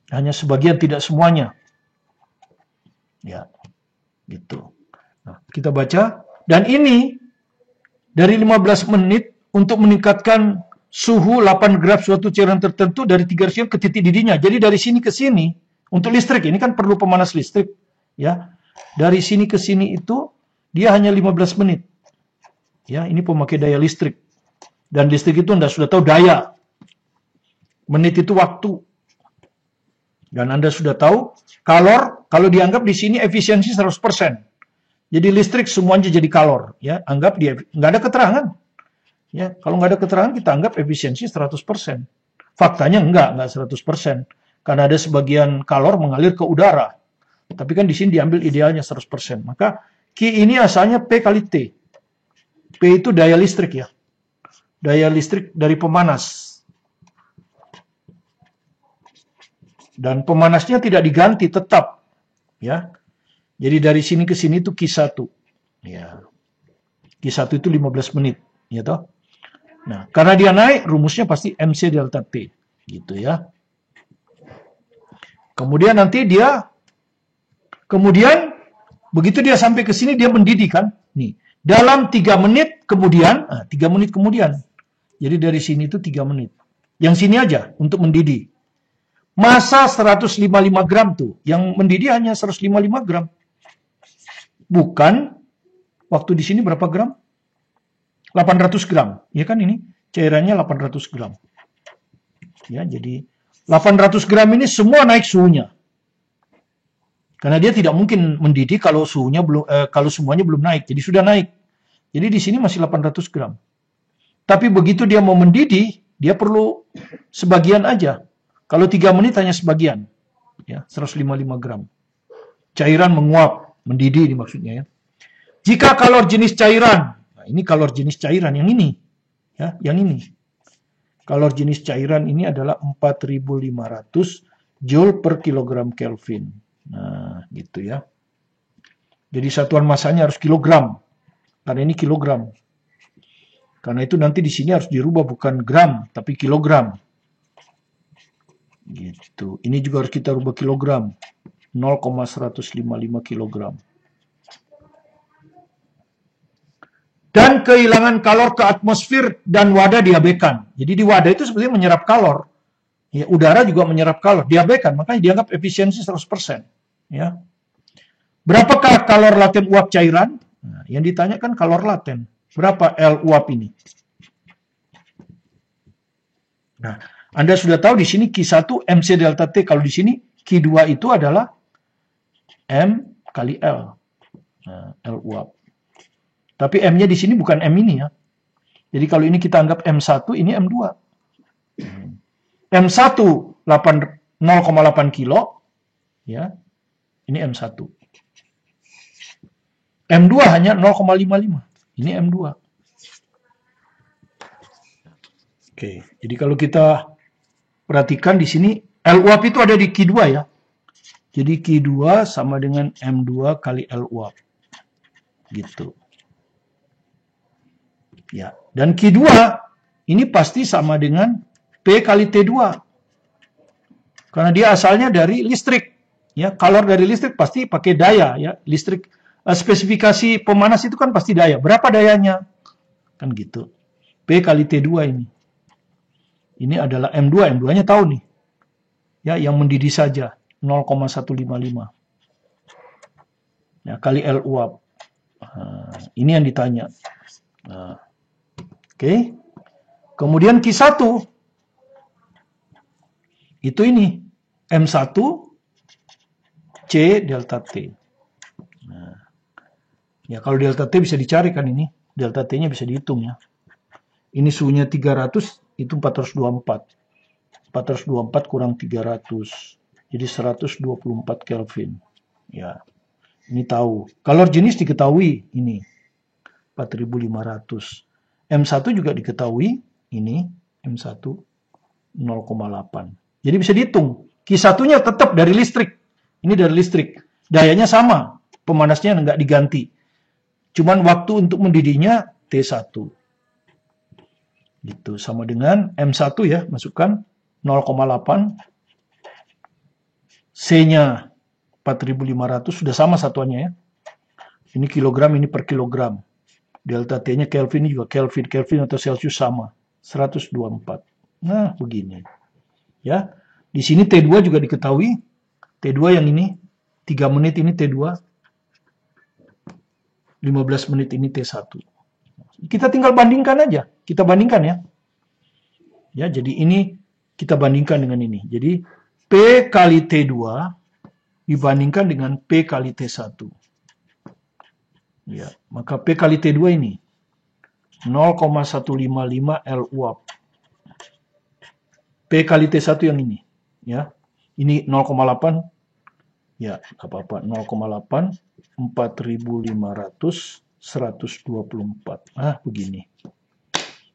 Hanya sebagian, tidak semuanya. Ya, gitu. Nah, kita baca. Dan ini dari 15 menit untuk meningkatkan suhu 8 grad suatu cairan tertentu dari 300 ke titik didihnya. Jadi dari sini ke sini, untuk listrik, ini kan perlu pemanas listrik. Ya, dari sini ke sini itu, dia hanya 15 menit. Ya, ini pemakai daya listrik. Dan listrik itu Anda sudah tahu daya. Menit itu waktu. Dan Anda sudah tahu, kalor, kalau dianggap di sini efisiensi 100%. Jadi listrik semuanya jadi kalor. Ya, anggap dia, nggak ada keterangan. Ya, kalau nggak ada keterangan, kita anggap efisiensi 100%. Faktanya enggak 100%. Karena ada sebagian kalor mengalir ke udara. Tapi kan di sini diambil idealnya 100%. Maka Q ini asalnya P kali T. P itu daya listrik ya. Daya listrik dari pemanas. Dan pemanasnya tidak diganti, tetap. Ya. Jadi dari sini ke sini itu Q1. Ya. Q1 itu 15 menit. Ya toh? Nah, karena dia naik, rumusnya pasti MC delta T. Gitu ya. Kemudian nanti kemudian begitu dia sampai ke sini dia mendidih kan? Nih, dalam 3 menit kemudian, 3 menit kemudian. Jadi dari sini itu 3 menit. Yang sini aja untuk mendidih. Masa 155 gram tuh, yang mendidih hanya 155 gram. Bukan waktu di sini berapa gram? 800 gram. Ya kan ini cairannya 800 gram. Ya, jadi 800 gram ini semua naik suhunya. Karena dia tidak mungkin mendidih kalau kalau semuanya belum naik. Jadi sudah naik. Jadi di sini masih 800 gram. Tapi begitu dia mau mendidih, dia perlu sebagian aja. Kalau 3 menit hanya sebagian. Ya, 155 gram. Cairan menguap, mendidih ini maksudnya ya. Jika kalor jenis cairan, nah ini kalor jenis cairan yang ini. Ya, yang ini. Kalor jenis cairan ini adalah 4.500 Joule per kilogram Kelvin. Nah, gitu ya. Jadi satuan masanya harus kilogram. Karena ini kilogram. Karena itu nanti di sini harus dirubah bukan gram, tapi kilogram. Gitu. Ini juga harus kita rubah kilogram. 0,155 kilogram. Dan kehilangan kalor ke atmosfer dan wadah diabaikan. Jadi di wadah itu sebenarnya menyerap kalor. Ya, udara juga menyerap kalor, diabaikan, makanya dianggap efisiensi 100%. Ya. Berapakah kalor laten uap cairan? Nah, yang ditanyakan kalor laten. Berapa L uap ini? Nah, Anda sudah tahu di sini Q1 MC delta T. Kalau di sini Q2 itu adalah M kali L. Nah, L uap. Tapi M-nya di sini bukan M ini ya. Jadi kalau ini kita anggap M1, ini M2. M1 0,8 kilo, ya. Ini M1. M2 hanya 0,55. Ini M2. Oke, jadi kalau kita perhatikan di sini L uap itu ada di Q2 ya. Jadi Q2 sama dengan M2 kali L uap. Gitu. Ya, dan Q2 ini pasti sama dengan P kali T2. Karena dia asalnya dari listrik. Ya, kalor dari listrik pasti pakai daya ya. Listrik spesifikasi pemanas itu kan pasti daya. Berapa dayanya? Kan gitu. P kali T2 ini. Ini adalah M2, M2-nya tahu nih. Ya, yang mendidih saja 0,155. Ya, kali L uap. Nah, ini yang ditanya. Nah, oke. Kemudian Q1 itu ini M1 C delta T. Nah, ya kalau delta T bisa dicari kan ini. Delta T-nya bisa dihitung ya. Ini suhunya 300, itu 424. 424 kurang 300. Jadi 124 Kelvin. Ya. Ini tahu. Kalor jenis diketahui ini. 4.500. M1 juga diketahui ini M1 0,8. Jadi bisa dihitung. Q1-nya tetap dari listrik. Ini dari listrik. Dayanya sama. Pemanasnya nggak diganti. Cuman waktu untuk mendidihnya T1. Gitu. Sama dengan M1 ya. Masukkan 0,8. C-nya 4.500. Sudah sama satuannya ya. Ini kilogram, ini per kilogram. Delta T-nya Kelvin juga Kelvin atau Celsius sama. 124. Nah, begini. Ya. Di sini T2 juga diketahui. T2 yang ini 3 menit ini T2. 15 menit ini T1. Kita tinggal bandingkan aja. Kita bandingkan ya. Ya, jadi ini kita bandingkan dengan ini. Jadi P kali T2 dibandingkan dengan P kali T1. Ya, maka P kali T2 ini 0,155 L uap. P kali T1 yang ini. Ya. Ini 0,8. Ya, apa-apa. 0,8, 4.500, 124. Ah, begini.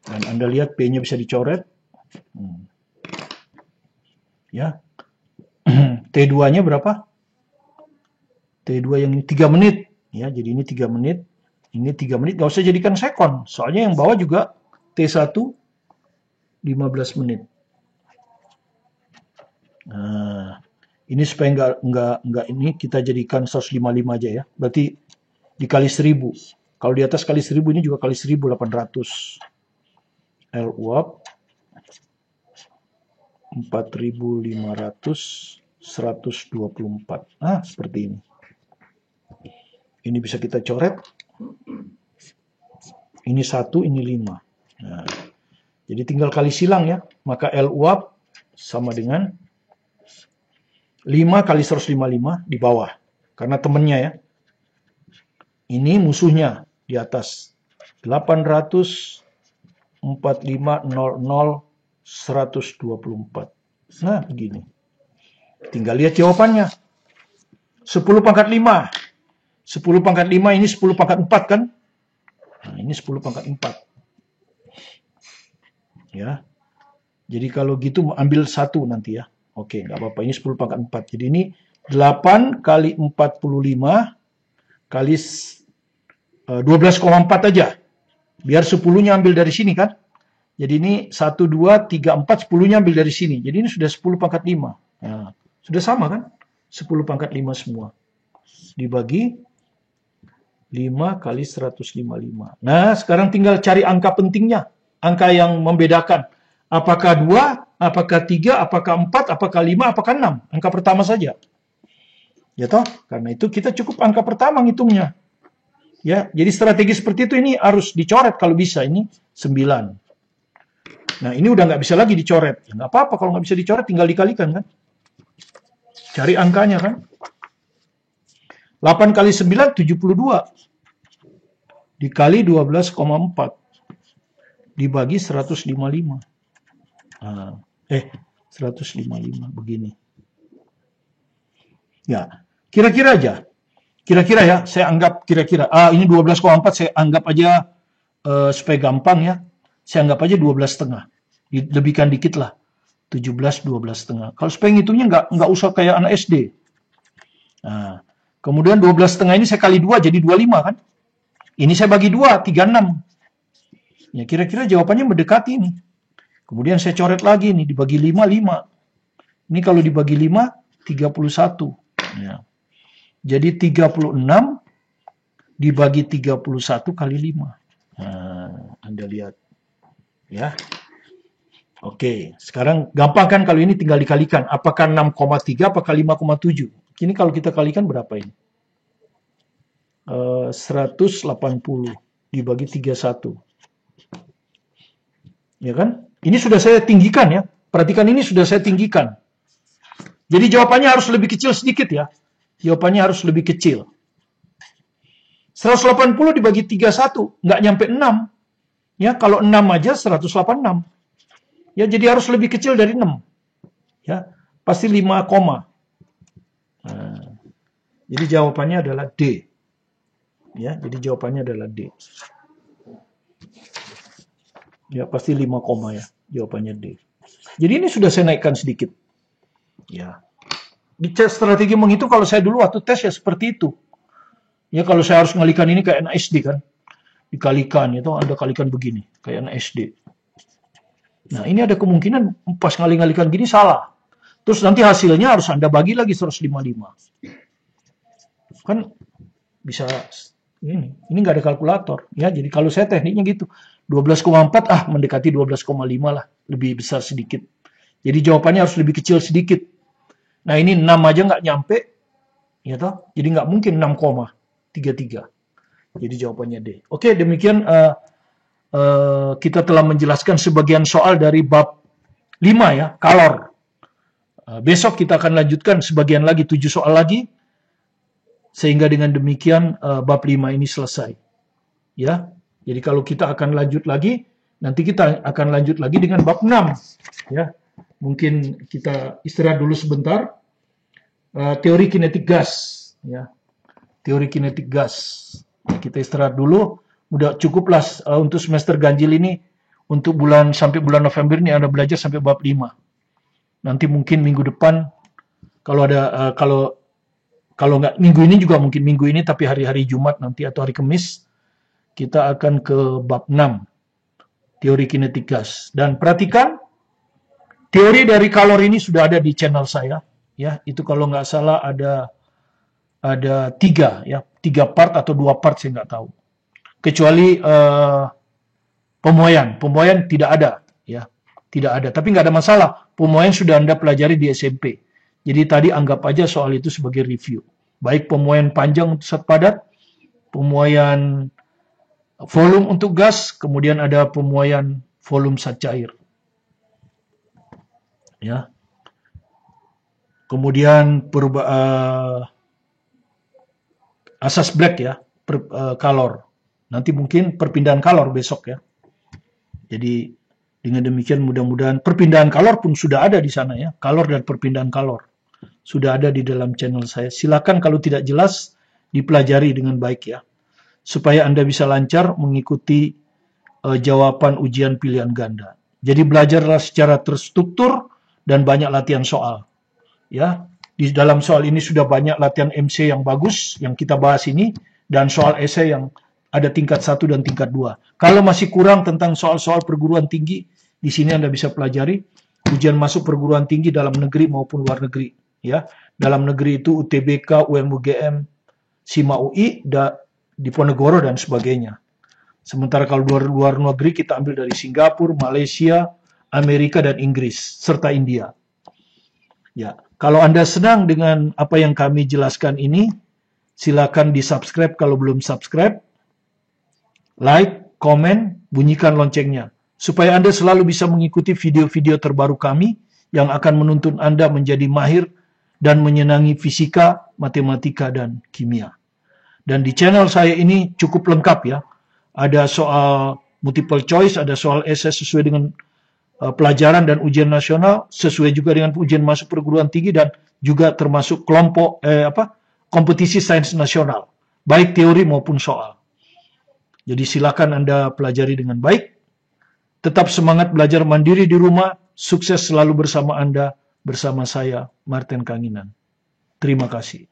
Dan Anda lihat P-nya bisa dicoret. Ya. T2-nya berapa? T2 yang ini 3 menit. Ya, jadi ini 3 menit. Ini 3 menit. Nggak usah jadikan sekon. Soalnya yang bawah juga T1 15 menit. Nah, ini supaya nggak ini kita jadikan 155 aja ya. Berarti dikali 1000. Kalau di atas kali 1000 ini juga kali 1800. L uap 4.500, 124. Nah, seperti ini. Ini bisa kita coret. Ini 1, ini 5. Nah, jadi tinggal kali silang ya. Maka L uap sama dengan 5 kali 155 di bawah. Karena temennya ya. Ini musuhnya di atas. 800, 4500, 124. Nah, begini. Tinggal lihat jawabannya. 10 pangkat 5. 10 pangkat 5 ini 10 pangkat 4 kan? Nah, ini 10 pangkat 4. Ya. Jadi kalau gitu ambil 1 nanti ya. Oke, nggak apa-apa. Ini 10 pangkat 4. Jadi ini 8 kali 45 kali 12,4 aja. Biar 10-nya ambil dari sini kan? Jadi ini 1, 2, 3, 4, 10-nya ambil dari sini. Jadi ini sudah 10 pangkat 5. Nah, sudah sama kan? 10 pangkat 5 semua. Dibagi 5 kali 155. Nah, sekarang tinggal cari angka pentingnya. Angka yang membedakan. Apakah 2, apakah 3, apakah 4, apakah 5, apakah 6. Angka pertama saja. Ya toh? Karena itu kita cukup angka pertama ngitungnya. Ya, jadi strategi seperti itu ini harus dicoret kalau bisa. Ini 9. Nah, ini udah nggak bisa lagi dicoret. Ya, nggak apa-apa kalau nggak bisa dicoret, tinggal dikalikan kan. Cari angkanya kan. 8 kali 9, 72. Dikali 12,4. Dibagi 155. Nah, 155 begini. Ya, kira-kira aja. Kira-kira ya, saya anggap kira-kira. Ini 12,4 saya anggap aja supaya gampang ya. Saya anggap aja 12,5. Lebihkan dikit lah. 17, 12,5. Kalau supaya ngitungnya nggak usah kayak anak SD. Nah, kemudian 12,5 ini saya kali 2 jadi 25 kan. Ini saya bagi 2, 36. Ya kira-kira jawabannya mendekati ini. Kemudian saya coret lagi nih, dibagi 5, 5. Ini kalau dibagi 5, 31. Ya. Jadi 36 dibagi 31 kali 5. Nah, Anda lihat. Ya. Oke, sekarang gampang kan kalau ini tinggal dikalikan. Apakah 6,3 apakah 5,7? Ini kalau kita kalikan berapa ini? 180 dibagi 31. Ya kan? Ini sudah saya tinggikan ya. Perhatikan ini sudah saya tinggikan. Jadi jawabannya harus lebih kecil sedikit ya. Jawabannya harus lebih kecil. 180 dibagi 31, nggak nyampe 6. Ya, kalau 6 aja 186. Ya, jadi harus lebih kecil dari 6. Ya, pasti 5, nah, jadi jawabannya adalah D. Ya, jadi jawabannya adalah D. Ya, pasti 5, ya. Jawabannya D. Jadi ini sudah saya naikkan sedikit. Ya. Di strategi menghitung kalau saya dulu waktu tes ya seperti itu. Ya, kalau saya harus ngalikan ini kayak anak SD kan. Dikalikan, itu Anda kalikan begini, kayak anak SD. Nah, ini ada kemungkinan pas ngalikan gini salah. Terus nanti hasilnya harus Anda bagi lagi 155. Kan bisa ini nggak ada kalkulator. Ya, jadi kalau saya tekniknya gitu. 12,4 mendekati 12,5 lah. Lebih besar sedikit. Jadi jawabannya harus lebih kecil sedikit. Nah, ini 6 aja nggak nyampe. Ya toh? Jadi nggak mungkin 6,33. Jadi jawabannya D. Oke, demikian kita telah menjelaskan sebagian soal dari bab 5 ya, kalor. Besok kita akan lanjutkan sebagian lagi, 7 soal lagi. Sehingga dengan demikian bab 5 ini selesai. Ya. Jadi kalau kita akan lanjut lagi, nanti kita akan lanjut lagi dengan bab 6. Ya. mungkin kita istirahat dulu sebentar. Teori kinetik gas, ya. Teori kinetik gas. Kita istirahat dulu. Udah cukuplah untuk semester ganjil ini. Untuk sampai bulan November ini Anda belajar sampai bab 5. Nanti mungkin minggu depan kalau ada kalau nggak minggu ini juga mungkin minggu ini, tapi hari-hari Jumat nanti atau hari Kamis kita akan ke bab 6. Teori kinetik gas. Dan perhatikan teori dari kalor ini sudah ada di channel saya. Ya, itu kalau nggak salah ada 3 ya, 3 part atau 2 part saya nggak tahu. Kecuali pemoyan tidak ada, ya, tidak ada. Tapi nggak ada masalah. Pemoyan sudah Anda pelajari di SMP. Jadi tadi anggap aja soal itu sebagai review. Baik pemoyan panjang untuk zat padat, pemoyan volume untuk gas, kemudian ada pemoyan volume zat cair. Ya. Kemudian asas Black ya, kalor. Nanti mungkin perpindahan kalor besok ya. Jadi dengan demikian mudah-mudahan perpindahan kalor pun sudah ada di sana ya. Kalor dan perpindahan kalor sudah ada di dalam channel saya. Silakan kalau tidak jelas dipelajari dengan baik ya. Supaya Anda bisa lancar mengikuti jawaban ujian pilihan ganda. Jadi belajarlah secara terstruktur dan banyak latihan soal. Ya, di dalam soal ini sudah banyak latihan MC yang bagus yang kita bahas ini dan soal esai yang ada tingkat 1 dan tingkat 2. Kalau masih kurang tentang soal-soal perguruan tinggi, di sini Anda bisa pelajari ujian masuk perguruan tinggi dalam negeri maupun luar negeri, ya. Dalam negeri itu UTBK, UMUGM, SIMA UI, Diponegoro dan sebagainya. Sementara kalau luar negeri kita ambil dari Singapura, Malaysia, Amerika dan Inggris serta India. Ya, kalau Anda senang dengan apa yang kami jelaskan ini, silakan di-subscribe kalau belum subscribe. Like, komen, bunyikan loncengnya. Supaya Anda selalu bisa mengikuti video-video terbaru kami yang akan menuntun Anda menjadi mahir dan menyenangi fisika, matematika, dan kimia. Dan di channel saya ini cukup lengkap ya. Ada soal multiple choice, ada soal esai sesuai dengan pelajaran dan ujian nasional, sesuai juga dengan ujian masuk perguruan tinggi dan juga termasuk kelompok kompetisi sains nasional, baik teori maupun soal. Jadi silakan Anda pelajari dengan baik. Tetap semangat belajar mandiri di rumah. Sukses selalu bersama Anda, bersama saya, Martin Kanginan. Terima kasih.